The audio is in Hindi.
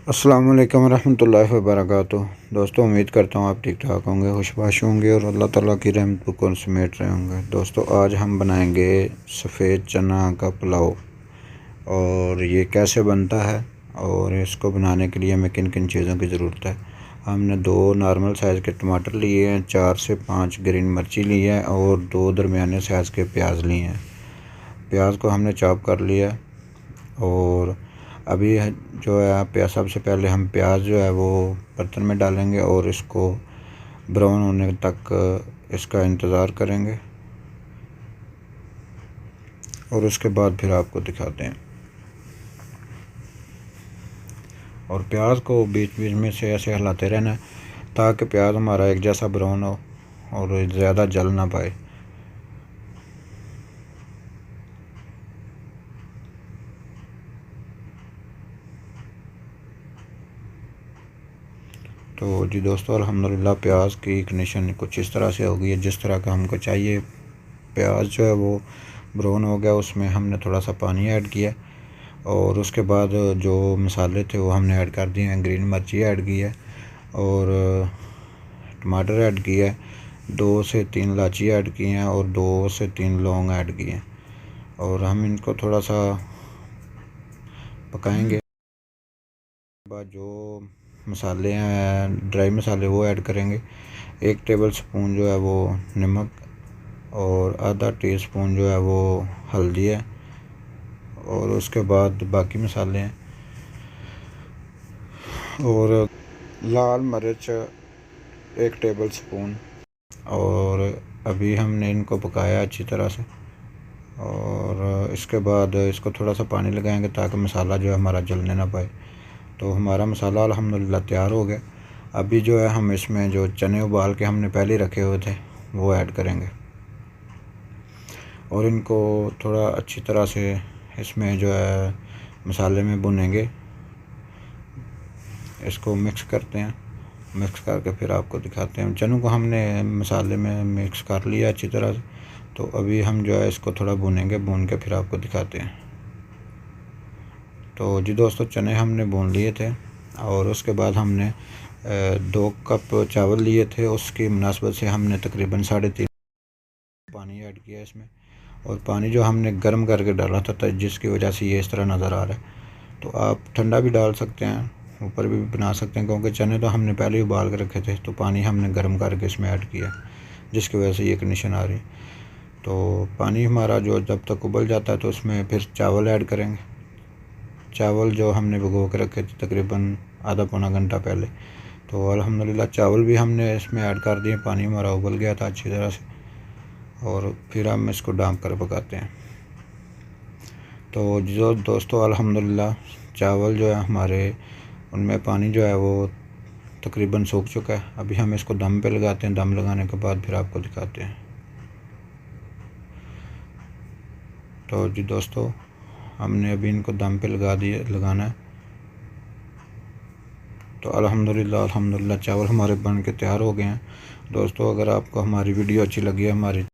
अस्सलाम वालेकुम रहमतुल्लाहि व बरकातुहू। दोस्तों, उम्मीद करता हूँ आप ठीक ठाक होंगे, खुशबाश होंगे और अल्लाह ताला की रहमत को समेट रहे होंगे। दोस्तों, आज हम बनाएंगे सफ़ेद चना का पुलाव। और ये कैसे बनता है और इसको बनाने के लिए हमें किन किन चीज़ों की ज़रूरत है। हमने 2 नॉर्मल साइज़ के टमाटर लिए हैं, 4 से 5 ग्रीन मिर्ची ली है और 2 दरमियाने साइज़ के प्याज लिए हैं। प्याज को हमने चॉप कर लिया है। और अभी जो है सबसे पहले हम प्याज जो है वो बर्तन में डालेंगे और इसको ब्राउन होने तक इसका इंतज़ार करेंगे और उसके बाद फिर आपको दिखाते हैं। और प्याज को बीच बीच में से ऐसे हिलाते रहना है ताकि प्याज हमारा एक जैसा ब्राउन हो और ज़्यादा जल ना पाए। तो जी दोस्तों, अल्हम्दुलिल्लाह प्याज की कंडीशन कुछ इस तरह से हो गई है जिस तरह का हमको चाहिए। प्याज जो है वो ब्राउन हो गया, उसमें हमने थोड़ा सा पानी ऐड किया और उसके बाद जो मसाले थे वो हमने ऐड कर दिए हैं। ग्रीन मिर्ची ऐड की है और टमाटर ऐड किया है, 2 से 3 इलायची ऐड की हैं और 2 से 3 लौंग ऐड किए हैं। और हम इनको थोड़ा सा पकाएंगे। बाद जो मसाले हैं ड्राई मसाले वो ऐड करेंगे। 1 टेबल स्पून जो है वो नमक और आधा टीस्पून जो है वो हल्दी है और उसके बाद बाकी मसाले हैं। और लाल मिर्च 1 टेबल स्पून। और अभी हमने इनको पकाया अच्छी तरह से और इसके बाद इसको थोड़ा सा पानी लगाएंगे ताकि मसाला जो है हमारा जलने ना पाए। तो हमारा मसाला अल्हम्दुलिल्लाह तैयार हो गया। अभी जो है हम इसमें जो चने उबाल के हमने पहले रखे हुए थे वो ऐड करेंगे और इनको थोड़ा अच्छी तरह से इसमें जो है मसाले में भुनेंगे। इसको मिक्स करते हैं, मिक्स करके फिर आपको दिखाते हैं। चनों को हमने मसाले में मिक्स कर लिया अच्छी तरह से। तो अभी हम जो है इसको थोड़ा भूनेंगे, भून के फिर आपको दिखाते हैं। तो जी दोस्तों, चने हमने भून लिए थे और उसके बाद हमने 2 कप चावल लिए थे। उसकी मुनासबत से हमने तकरीबन 3.5 पानी ऐड किया इसमें। और पानी जो हमने गर्म करके डाला था जिसकी वजह से ये इस तरह नज़र आ रहा है। तो आप ठंडा भी डाल सकते हैं, ऊपर भी बना सकते हैं, क्योंकि चने तो हमने पहले ही उबाल के रखे थे। तो पानी हमने गर्म करके इसमें ऐड किया जिसकी वजह से ये कंडीशन आ रही। तो पानी हमारा जो जब तक उबल जाता है तो उसमें फिर चावल ऐड करेंगे। चावल जो हमने भिगो के रखे थे तकरीबन आधा पौना घंटा पहले। तो अल्हम्दुलिल्लाह चावल भी हमने इसमें ऐड कर दिए। पानी हमारा उबल गया था अच्छी तरह से और फिर हम इसको ढाँप कर पकाते हैं। तो जो दोस्तों, अल्हम्दुलिल्लाह चावल जो है हमारे उनमें पानी जो है वो तकरीबन सूख चुका है। अभी हम इसको दम पे लगाते हैं। दम लगाने के बाद फिर आपको दिखाते हैं। तो जी दोस्तों, हमने अभी इनको दम पे लगाना है। तो अल्हम्दुलिल्लाह चावल हमारे बन के तैयार हो गए हैं। दोस्तों, अगर आपको हमारी वीडियो अच्छी लगी है, हमारी